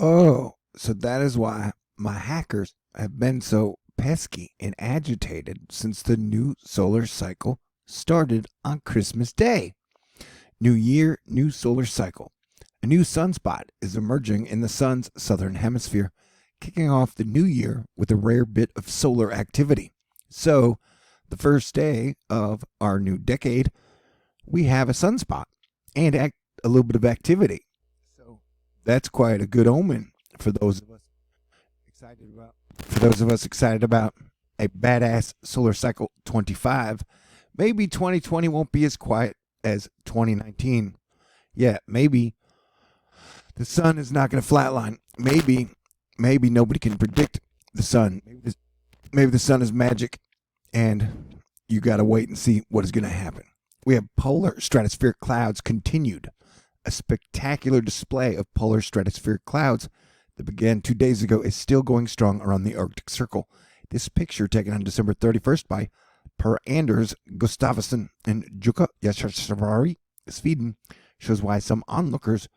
Oh, so that is why my hackers have been so pesky and agitated since the new solar cycle started on Christmas Day. New year, new solar cycle. A new sunspot is emerging in the sun's southern hemisphere, kicking off the new year with a rare bit of solar activity. So, the first day of our new decade, we have a sunspot and a little bit of activity. So, that's quite a good omen for those of us excited about a badass solar cycle 25. Maybe 2020 won't be as quiet as 2019. Yeah, maybe the sun is not going to flatline. Maybe nobody can predict the sun. Maybe the sun is magic, and you got to wait and see what is going to happen. We have polar stratospheric clouds continued. A spectacular display of polar stratospheric clouds that began 2 days ago is still going strong around the Arctic Circle. This picture, taken on December 31st by Per Anders Gustafsson and Jukka Yashasvari, Sweden, shows why some onlookers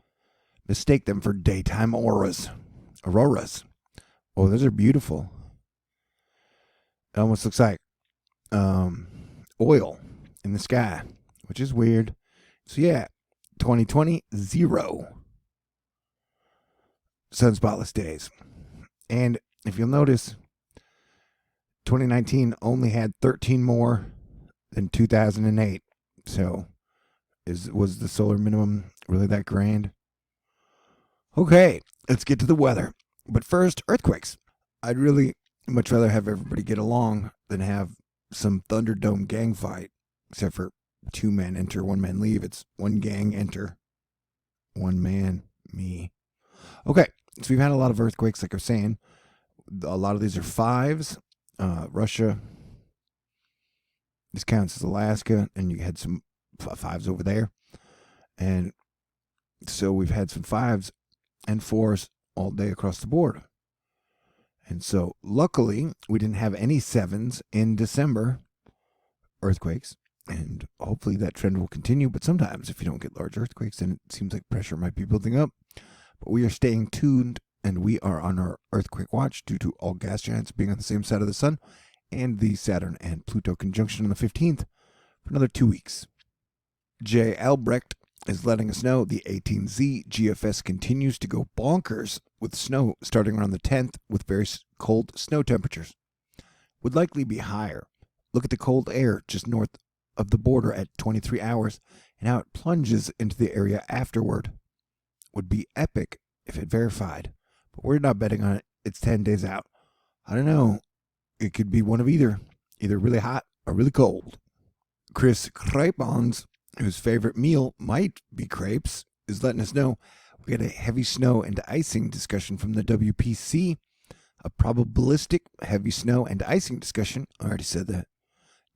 mistake them for daytime auroras. Oh, those are beautiful. It almost looks like oil in the sky, which is weird. So yeah, 2020, 0 sunspotless days. And if you'll notice, 2019 only had 13 more than 2008. So was the solar minimum really that grand? Okay, let's get to the weather. But first, earthquakes. I'd really much rather have everybody get along than have some Thunderdome gang fight. Except for 2 men enter, 1 man leave. It's 1 gang enter, 1 man, me. Okay, so we've had a lot of earthquakes, like I was saying. A lot of these are 5s. Russia, this counts as Alaska, and you had some 5s over there. And so we've had some 5s and 4s all day across the board. And so luckily, we didn't have any 7s in December, earthquakes. And hopefully that trend will continue. But sometimes if you don't get large earthquakes, then it seems like pressure might be building up. But we are staying tuned, and we are on our earthquake watch due to all gas giants being on the same side of the sun and the Saturn and Pluto conjunction on the 15th for another 2 weeks. Jay Albrecht is letting us know the 18Z GFS continues to go bonkers with snow starting around the 10th with very cold snow temperatures. Would likely be higher. Look at the cold air just north of the border at 23 hours and how it plunges into the area afterward. Would be epic if it verified, but we're not betting on it. It's 10 days out. I don't know. It could be one of either really hot or really cold. Chris Crepons, whose favorite meal might be crepes, is letting us know we had a heavy snow and icing discussion from the WPC. A probabilistic heavy snow and icing discussion. I already said that.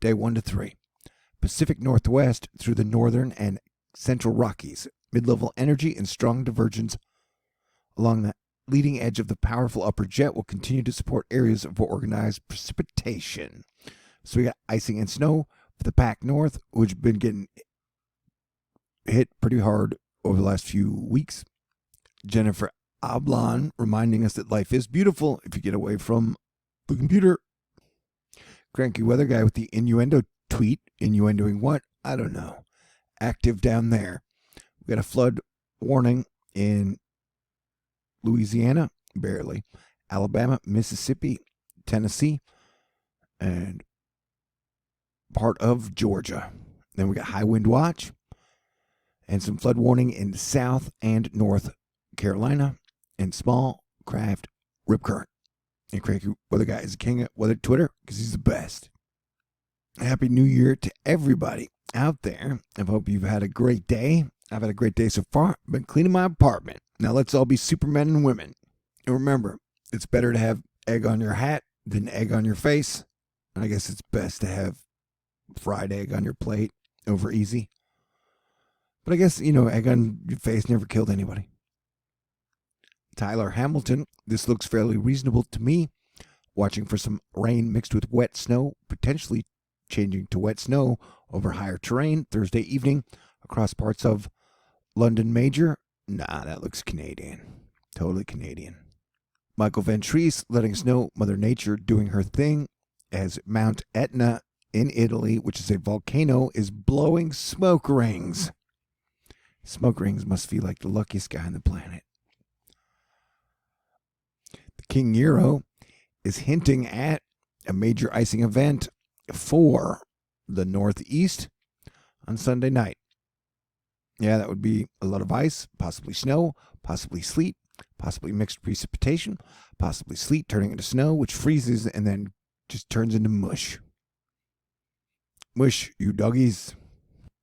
Day 1 to 3. Pacific Northwest through the northern and central Rockies. Mid-level energy and strong divergence along the leading edge of the powerful upper jet will continue to support areas of organized precipitation. So we got icing and snow for the Pac North, which have been getting hit pretty hard over the last few weeks. Jennifer Ablon reminding us that life is beautiful if you get away from the computer. Cranky weather guy with the innuendo tweet. Innuendoing what? I don't know. Active down there. We got a flood warning in Louisiana, barely. Alabama, Mississippi, Tennessee, and part of Georgia. Then we got high wind watch and some flood warning in South and North Carolina and small craft rip current. And Cranky Weather Guy is the king of weather Twitter because he's the best. Happy New Year to everybody out there. I hope you've had a great day. I've had a great day so far. I've been cleaning my apartment. Now let's all be supermen and women. And remember, it's better to have egg on your hat than egg on your face. And I guess it's best to have fried egg on your plate over easy. But I guess, egg on your face never killed anybody. Tyler Hamilton, this looks fairly reasonable to me. Watching for some rain mixed with wet snow, potentially changing to wet snow over higher terrain Thursday evening across parts of London Major. Nah, that looks Canadian. Totally Canadian. Michael Van Treese letting us know Mother Nature doing her thing as Mount Etna in Italy, which is a volcano, is blowing smoke rings. Smoke rings must feel like the luckiest guy on the planet. The King Nero is hinting at a major icing event for the Northeast on Sunday night. Yeah, that would be a lot of ice, possibly snow, possibly sleet, possibly mixed precipitation, possibly sleet turning into snow, which freezes and then just turns into mush. Mush, you doggies.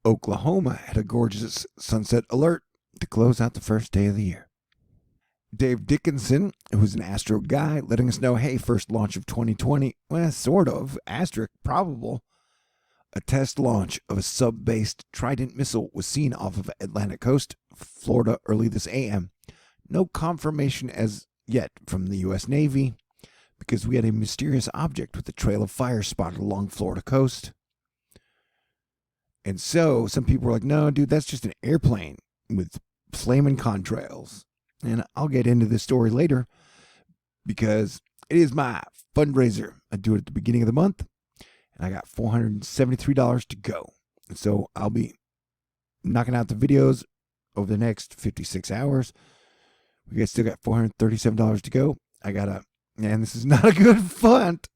Oklahoma had a gorgeous sunset alert to close out the first day of the year. Dave Dickinson, who's an Astro guy, letting us know, hey, first launch of 2020. Well, sort of. Asterisk, probable. A test launch of a sub-based Trident missile was seen off of Atlantic coast, Florida, early this AM. No confirmation as yet from the U.S. Navy, because we had a mysterious object with a trail of fire spotted along Florida coast. And so some people were like, no, dude, that's just an airplane with flaming contrails. And I'll get into this story later because it is my fundraiser. I do it at the beginning of the month, and I got $473 to go. And so I'll be knocking out the videos over the next 56 hours. We guys still got $437 to go. And this is not a good font.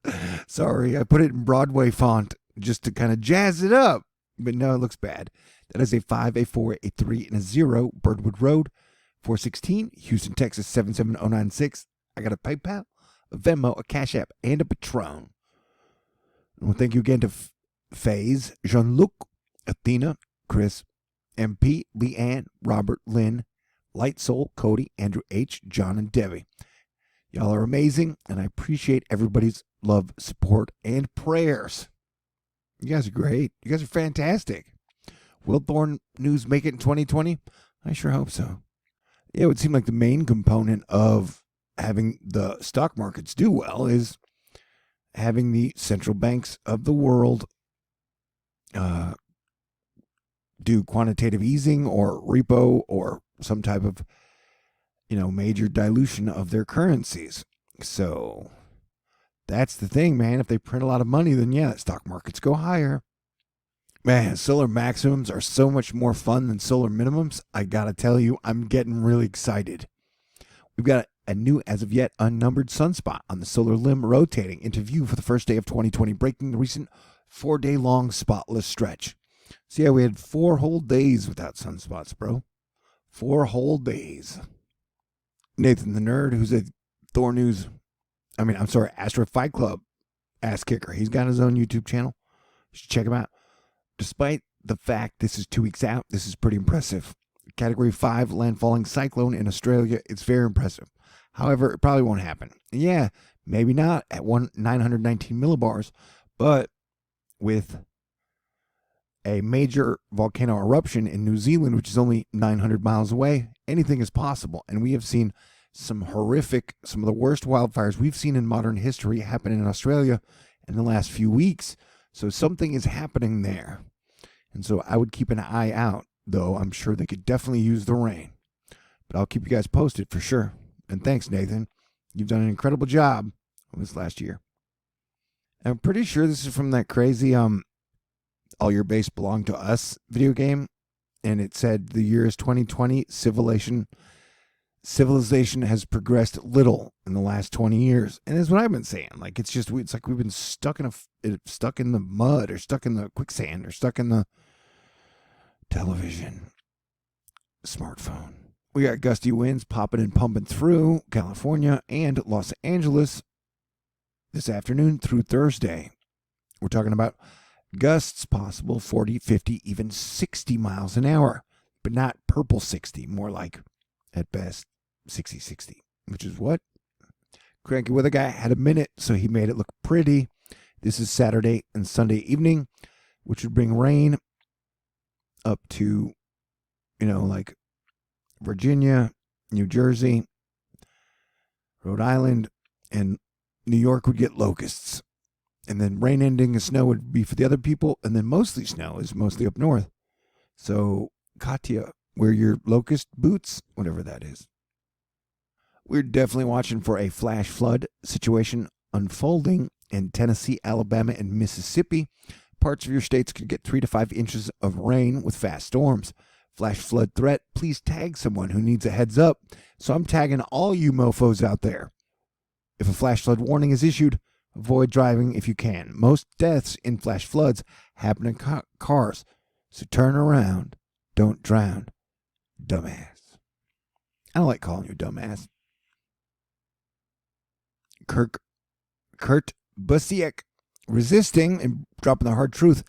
Sorry, I put it in Broadway font just to kind of jazz it up. But no, it looks bad. That is a 5, a 4, a 3, and a 0, Birdwood Road, 416, Houston, Texas, 77096. I got a PayPal, a Venmo, a Cash App, and a Patron. Well, thank you again to FaZe, Jean-Luc, Athena, Chris, MP, Leanne, Robert, Lynn, Light Soul, Cody, Andrew H., John, and Debbie. Y'all are amazing, and I appreciate everybody's love, support, and prayers. You guys are great. You guys are fantastic. Will THORnews make it in 2020? I sure hope so. Yeah, it would seem like the main component of having the stock markets do well is having the central banks of the world do quantitative easing or repo or some type of, major dilution of their currencies. So that's the thing, man. If they print a lot of money, then yeah, stock markets go higher. Man, solar maximums are so much more fun than solar minimums. I gotta tell you, I'm getting really excited. We've got a new, as of yet, unnumbered sunspot on the solar limb rotating into view for the first day of 2020, breaking the recent 4-day-long spotless stretch. So yeah, we had 4 whole days without sunspots, bro. 4 whole days. Nathan the Nerd, who's a Astro Fight Club ass kicker. He's got his own YouTube channel. You should check him out. Despite the fact this is 2 weeks out, this is pretty impressive. Category 5 landfalling cyclone in Australia. It's very impressive. However, it probably won't happen. Yeah, maybe not at 919 millibars, but with a major volcano eruption in New Zealand, which is only 900 miles away, anything is possible. And we have seen some of the worst wildfires we've seen in modern history happen in Australia in the last few weeks. So something is happening there. And so I would keep an eye out, though I'm sure they could definitely use the rain. But I'll keep you guys posted for sure. And thanks, Nathan. You've done an incredible job this last year. I'm pretty sure this is from that crazy All Your Base Belong to Us video game. And it said the year is 2020. Civilization has progressed little in the last 20 years. And that's what I've been saying. Like, it's like we've been stuck in the mud, or stuck in the quicksand, or stuck in the television, smartphone. We got gusty winds popping and pumping through California and Los Angeles this afternoon through Thursday. We're talking about gusts possible 40, 50, even 60 miles an hour, but not purple 60, more like, at best, 60, which is what? Cranky Weather Guy had a minute, so he made it look pretty. This is Saturday and Sunday evening, which would bring rain up to, like Virginia, New Jersey, Rhode Island, and New York would get locusts. And then rain ending and snow would be for the other people, and then mostly snow is mostly up north. So, Katya, wear your locust boots, whatever that is. We're definitely watching for a flash flood situation unfolding in Tennessee, Alabama, and Mississippi. Parts of your states could get 3 to 5 inches of rain with fast storms. Flash flood threat, please tag someone who needs a heads up. So I'm tagging all you mofos out there. If a flash flood warning is issued, avoid driving if you can. Most deaths in flash floods happen in cars. So turn around. Don't drown. Dumbass. I don't like calling you dumbass. Kurt Busiek resisting and dropping the hard truth.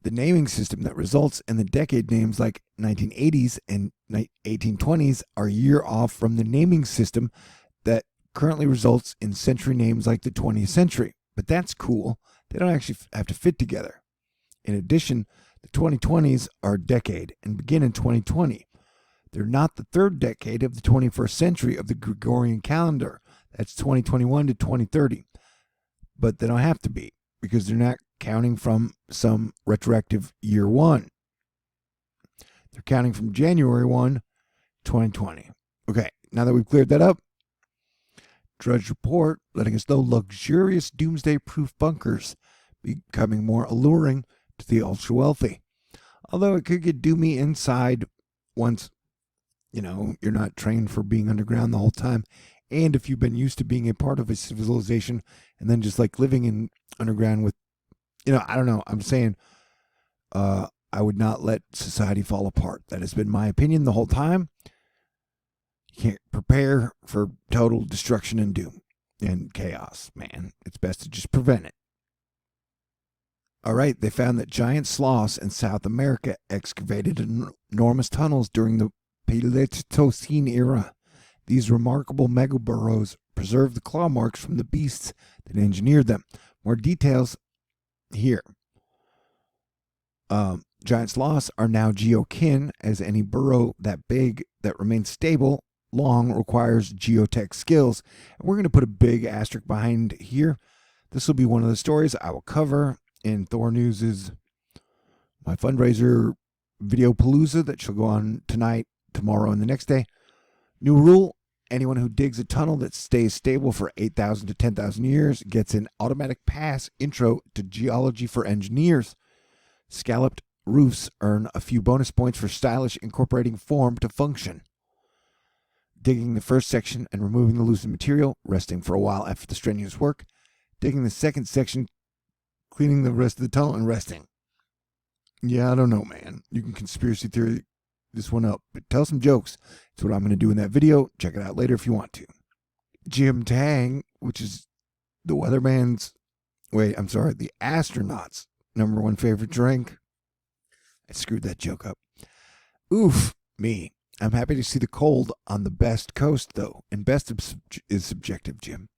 The naming system that results in the decade names like 1980s and 1820s are a year off from the naming system that currently results in century names like the 20th century. But that's cool. They don't actually have to fit together. In addition, the 2020s are a decade and begin in 2020. They're not the third decade of the 21st century of the Gregorian calendar. That's 2021 to 2030. But they don't have to be because they're not counting from some retroactive year one. They're counting from January 1, 2020. Okay, now that we've cleared that up, Drudge Report letting us know luxurious doomsday-proof bunkers becoming more alluring to the ultra-wealthy. Although it could get doomy inside once, you're not trained for being underground the whole time. And if you've been used to being a part of a civilization and then just like living in underground with, I don't know. I'm saying I would not let society fall apart. That has been my opinion the whole time. You can't prepare for total destruction and doom and chaos, man. It's best to just prevent it. All right, they found that giant sloths in South America excavated enormous tunnels during the Pleistocene era. These remarkable megaburrows preserve the claw marks from the beasts that engineered them. More details here. Giant sloths are now geokin, as any burrow that big that remains stable long requires geotech skills. And we're going to put a big asterisk behind here. This will be one of the stories I will cover in THORnews' my fundraiser video palooza that shall go on tonight, tomorrow, and the next day. New rule, anyone who digs a tunnel that stays stable for 8,000 to 10,000 years gets an automatic pass intro to geology for engineers. Scalloped roofs earn a few bonus points for stylish incorporating form to function. Digging the first section and removing the loosened material, resting for a while after the strenuous work. Digging the second section, cleaning the rest of the tunnel, and resting. Yeah, I don't know, man. You can conspiracy theory this one up, but tell some jokes. That's what I'm going to do in that video. Check it out later if you want to. Jim Tang, which is the the astronaut's #1 favorite drink. I screwed that joke up. Oof, me. I'm happy to see the cold on the best coast, though, and best is subjective, Jim.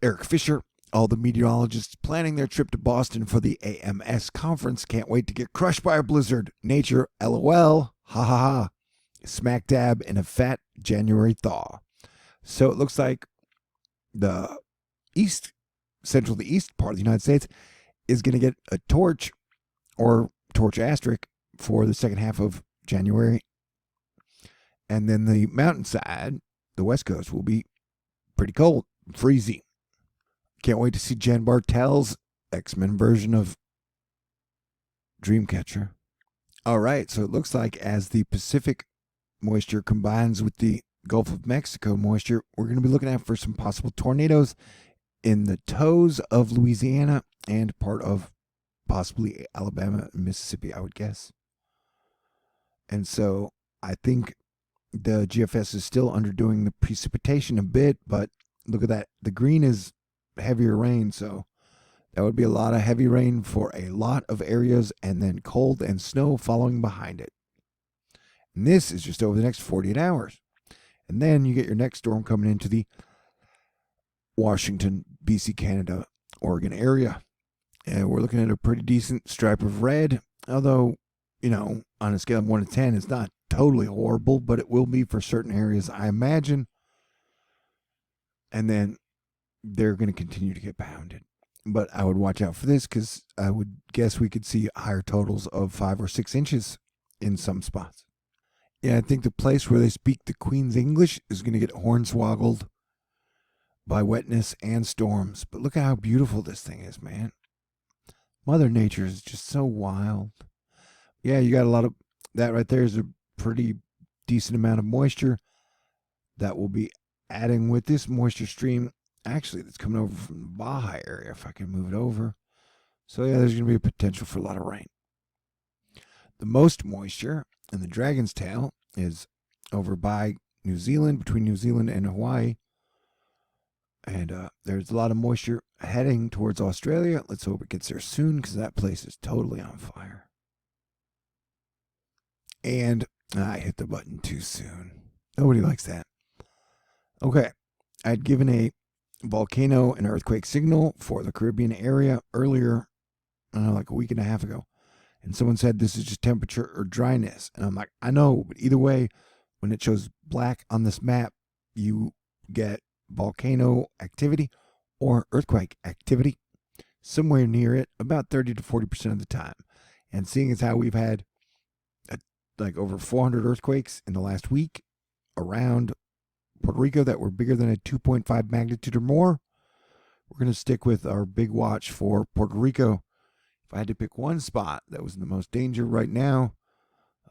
Eric Fisher, all the meteorologists planning their trip to Boston for the AMS conference can't wait to get crushed by a blizzard. Nature, LOL, ha ha ha. Smack dab in a fat January thaw. So it looks like the central to east part of the United States is going to get a torch or torch asterisk for the second half of January. And then the mountainside, the West Coast, will be pretty cold, freezy. Can't wait to see Jen Bartel's X-Men version of Dreamcatcher. All right, so it looks like as the Pacific moisture combines with the Gulf of Mexico moisture, we're going to be looking out for some possible tornadoes in the toes of Louisiana and part of possibly Alabama and Mississippi, I would guess. And so I think the GFS is still underdoing the precipitation a bit, but look at that. The green is heavier rain, so that would be a lot of heavy rain for a lot of areas, and then cold and snow following behind it. And this is just over the next 48 hours. And then you get your next storm coming into the Washington, BC, Canada, Oregon area. And we're looking at a pretty decent stripe of red, although, on a scale of 1 to 10, it's not totally horrible, but it will be for certain areas, I imagine. And then they're going to continue to get pounded. But I would watch out for this because I would guess we could see higher totals of 5 or 6 inches in some spots. Yeah, I think the place where they speak the Queen's English is going to get hornswoggled by wetness and storms. But look at how beautiful this thing is, man. Mother Nature is just so wild. Yeah, you got a lot of that right there is a pretty decent amount of moisture that will be adding with this moisture stream. Actually, that's coming over from the Baja area, if I can move it over. So, yeah, there's going to be a potential for a lot of rain. The most moisture in the Dragon's Tail is over by New Zealand, between New Zealand and Hawaii. And there's a lot of moisture heading towards Australia. Let's hope it gets there soon because that place is totally on fire. And I hit the button too soon. Nobody likes that. Okay. I'd given a volcano and earthquake signal for the Caribbean area earlier, like a week and a half ago. And someone said this is just temperature or dryness. And I'm like, I know, but either way, when it shows black on this map, you get volcano activity or earthquake activity somewhere near it about 30 to 40% of the time. And seeing as how we've had like over 400 earthquakes in the last week around Puerto Rico that were bigger than a 2.5 magnitude or more, we're going to stick with our big watch for Puerto Rico. If I had to pick one spot that was in the most danger right now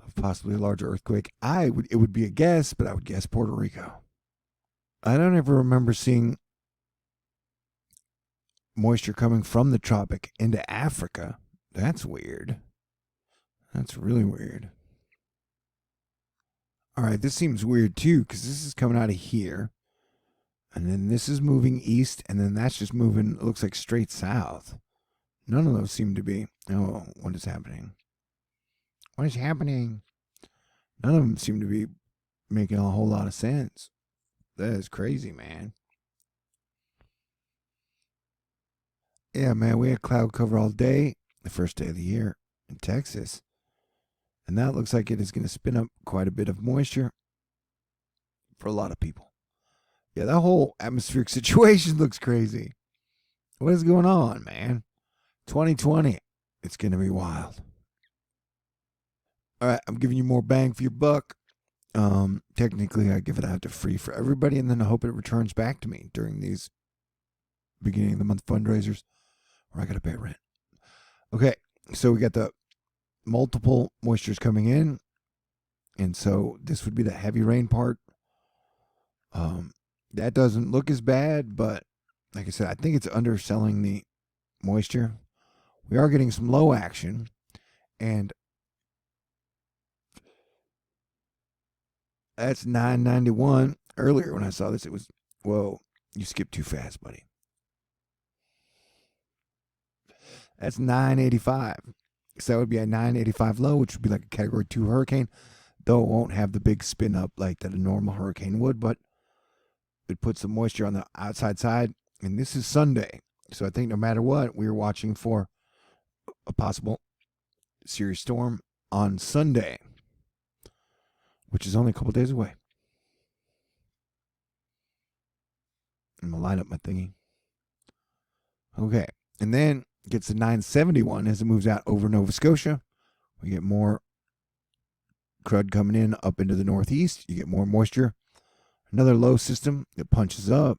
of possibly a larger earthquake, it would be a guess, but I would guess Puerto Rico. I don't ever remember seeing moisture coming from the tropic into Africa. That's weird. That's really weird. All right, this seems weird too because this is coming out of here. And then this is moving east, and then that's just moving, it looks like straight south. None of those seem to be. Oh, what is happening? What is happening? None of them seem to be making a whole lot of sense. That is crazy, man. Yeah, man, we had cloud cover all day, the first day of the year in Texas. And that looks like it is going to spin up quite a bit of moisture for a lot of people. Yeah, that whole atmospheric situation looks crazy. What is going on, man? 2020, it's going to be wild. All right, I'm giving you more bang for your buck. Technically, I give it out to free for everybody, and then I hope it returns back to me during these beginning of the month fundraisers where I got to pay rent. Okay, so we got the multiple moistures coming in, and so this would be the heavy rain part. That doesn't look as bad, but like I said, I think it's underselling the moisture. We are getting some low action, and that's 991. Earlier when I saw this, it was, whoa, you skipped too fast, buddy. That's 985. So that would be a 985 low, which would be like a Category 2 hurricane, though it won't have the big spin up like that a normal hurricane would, but it puts the moisture on the outside side. And this is Sunday. So I think no matter what, we're watching for a possible serious storm on Sunday, which is only a couple days away. I'm going to line up my thingy. Okay. And then gets to 971 as it moves out over Nova Scotia. We get more crud coming in up into the northeast. You get more moisture. Another low system that punches up.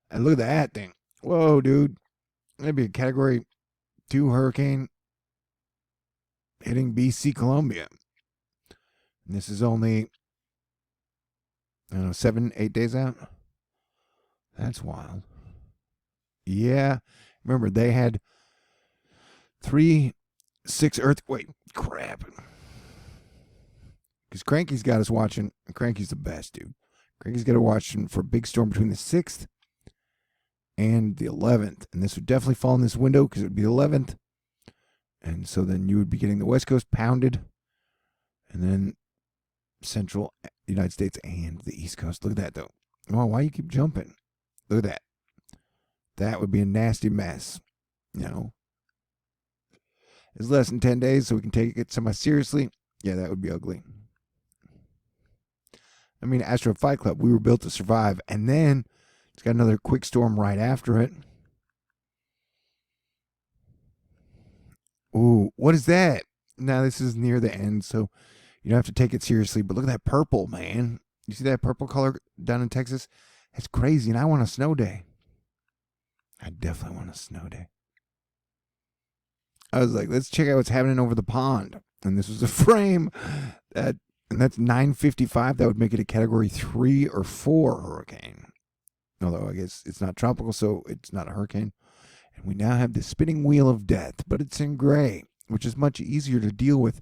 And look at that thing. Whoa, dude. That'd be a Category 2 hurricane hitting BC Columbia. And this is only, 7, 8 days out. That's wild. Yeah. Remember, they had 3, 6 wait, crap. Because Cranky's got us watching. Cranky's the best, dude. Cranky's got us watching for a big storm between the 6th and the 11th. And this would definitely fall in this window because it would be the 11th. And so then you would be getting the West Coast pounded. And then Central United States and the East Coast. Look at that, though. Oh, why you keep jumping? Look at that. That would be a nasty mess. It's less than 10 days, so we can take it semi-seriously. Yeah, that would be ugly. I mean, Astro Fight Club, we were built to survive. And then it's got another quick storm right after it. Ooh, what is that? Now, this is near the end, so you don't have to take it seriously. But look at that purple, man. You see that purple color down in Texas? It's crazy, and I want a snow day. I definitely want a snow day. I was like, let's check out what's happening over the pond. And this was a frame and that's 955. That would make it a category 3 or 4 hurricane. Although I guess it's not tropical, so it's not a hurricane. And we now have the spinning wheel of death, but it's in gray, which is much easier to deal with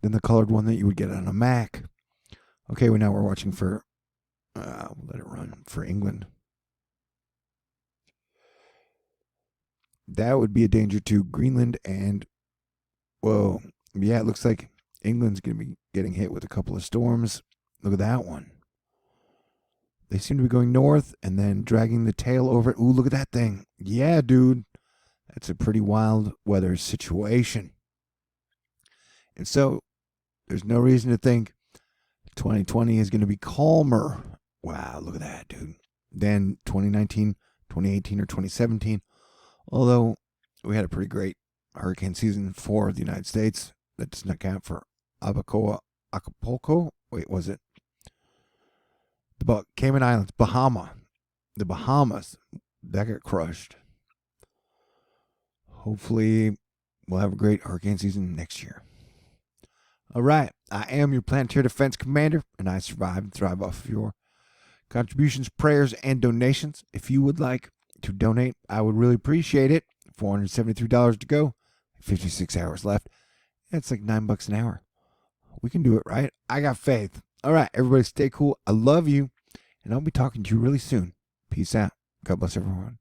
than the colored one that you would get on a Mac. Okay, well, now we're watching for, we'll let it run, for England. That would be a danger to Greenland and, whoa, yeah, it looks like England's going to be getting hit with a couple of storms. Look at that one. They seem to be going north and then dragging the tail over it. Ooh, look at that thing. Yeah, dude. That's a pretty wild weather situation. And so there's no reason to think 2020 is going to be calmer. Wow, look at that, dude. Than 2019, 2018, or 2017. Although we had a pretty great hurricane season for the United States. That does not count for Acapulco. Wait, was it? The Cayman Islands, the Bahamas, that got crushed. Hopefully, we'll have a great hurricane season next year. All right, I am your Planetary Defense Commander, and I survive and thrive off of your contributions, prayers, and donations. If you would like to donate, I would really appreciate it. $473 to go, 56 hours left. It's like $9 an hour. We can do it, right? I got faith. All right, everybody stay cool. I love you, and I'll be talking to you really soon. Peace out. God bless everyone.